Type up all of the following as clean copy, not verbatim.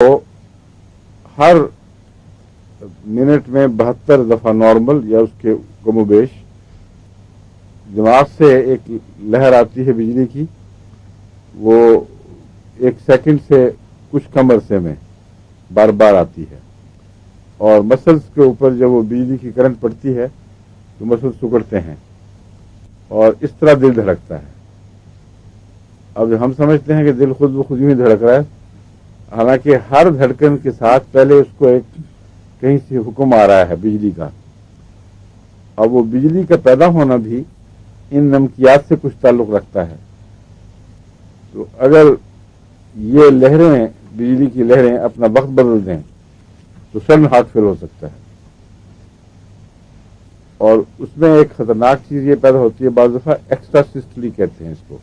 تو ہر منٹ میں 72 دفعہ نارمل یا اس کے کم و بیش دماغ سے ایک لہر آتی ہے بجلی کی، وہ 1 سیکنڈ سے کچھ کم عرصے میں بار بار آتی ہے، اور مسلس کے اوپر جب وہ بجلی کی کرنٹ پڑتی ہے تو مسلس سکڑتے ہیں اور اس طرح دل دھڑکتا ہے۔ اب ہم سمجھتے ہیں کہ دل خود بخود یوں ہی دھڑک رہا ہے، حالانکہ ہر دھڑکن کے ساتھ پہلے اس کو ایک کہیں سے حکم آ رہا ہے بجلی کا۔ اب وہ بجلی کا پیدا ہونا بھی ان نمکیات سے کچھ تعلق رکھتا ہے۔ تو اگر یہ لہریں، بجلی کی لہریں اپنا وقت بدل دیں تو سڈن ہارٹ فیل ہو سکتا ہے، اور اس میں ایک خطرناک چیز یہ پیدا ہوتی ہے، بعض دفعہ ایکسٹرا سسٹلی کہتے ہیں اس کو۔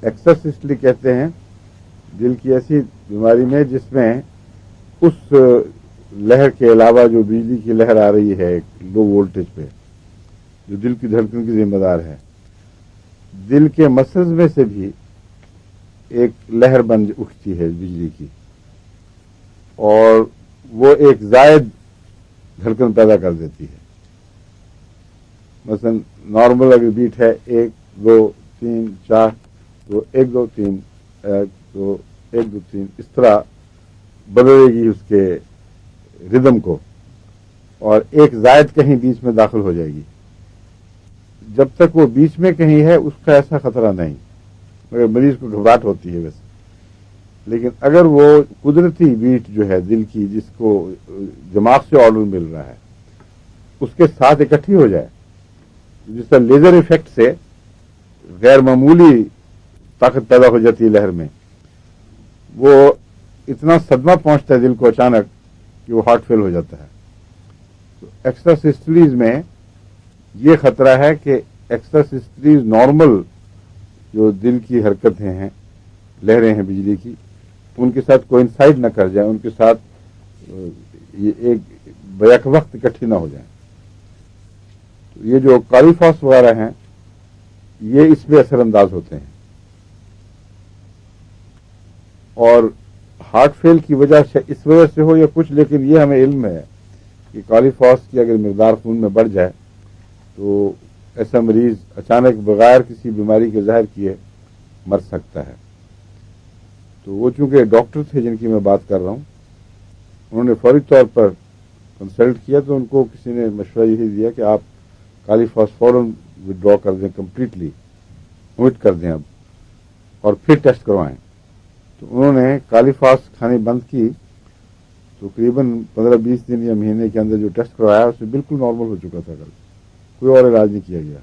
ایکسٹرا سسٹلی کہتے ہیں دل کی ایسی بیماری میں جس میں اس لہر کے علاوہ جو بجلی کی لہر آ رہی ہے ایک لو وولٹیج پہ، جو دل کی دھڑکن کی ذمہ دار ہے، دل کے مسلز میں سے بھی ایک لہر بن اٹھتی ہے بجلی کی، اور وہ ایک زائد دھڑکن پیدا کر دیتی ہے۔ مثلا نارمل اگر بیٹ ہے 1 2 3 4، تو 1 2 3 تو 1 2 3 اس طرح بدلے گی اس کے ردم کو، اور ایک زائد کہیں بیچ میں داخل ہو جائے گی۔ جب تک وہ بیچ میں کہیں ہے اس کا ایسا خطرہ نہیں، مگر مریض کو گھبراہٹ ہوتی ہے ویسے۔ لیکن اگر وہ قدرتی بیٹ جو ہے دل کی، جس کو دماغ سے آرڈر مل رہا ہے، اس کے ساتھ اکٹھی ہو جائے، جس طرح لیزر ایفیکٹ سے غیر معمولی طاقت پیدا ہو جاتی ہے لہر میں، وہ اتنا صدمہ پہنچتا ہے دل کو اچانک کہ وہ ہارٹ فیل ہو جاتا ہے۔ تو ایکسٹرا سسٹلیز میں یہ خطرہ ہے کہ ایکسٹرا سسٹلیز نارمل جو دل کی حرکتیں ہیں، لہریں ہیں بجلی کی، ان کے ساتھ کوئنسائڈ نہ کر جائیں، ان کے ساتھ یہ ایک بیک وقت اکٹھی نہ ہو جائیں۔ تو یہ جو کالیفاس وغیرہ ہیں یہ اس میں اثر انداز ہوتے ہیں، اور ہارٹ فیل کی وجہ سے اس وجہ سے ہو یا کچھ، لیکن یہ ہمیں علم ہے کہ کالیفاس کی اگر مقدار خون میں بڑھ جائے تو ایسا مریض اچانک بغیر کسی بیماری کے ظاہر کیے مر سکتا ہے۔ تو وہ چونکہ ڈاکٹر تھے جن کی میں بات کر رہا ہوں، انہوں نے فوری طور پر کنسلٹ کیا تو ان کو کسی نے مشورہ یہی دیا کہ آپ کالیفاس فوراً وڈرا کر دیں، کمپلیٹلی اومٹ کر دیں اب، اور پھر ٹیسٹ کروائیں۔ تو انہوں نے کالیفاس کھانی بند کی، تو تقریباً 15-20 دن یا مہینے کے اندر جو ٹیسٹ کروایا اس میں بالکل نارمل ہو چکا تھا، کوئی اور علاج نہیں کیا گیا۔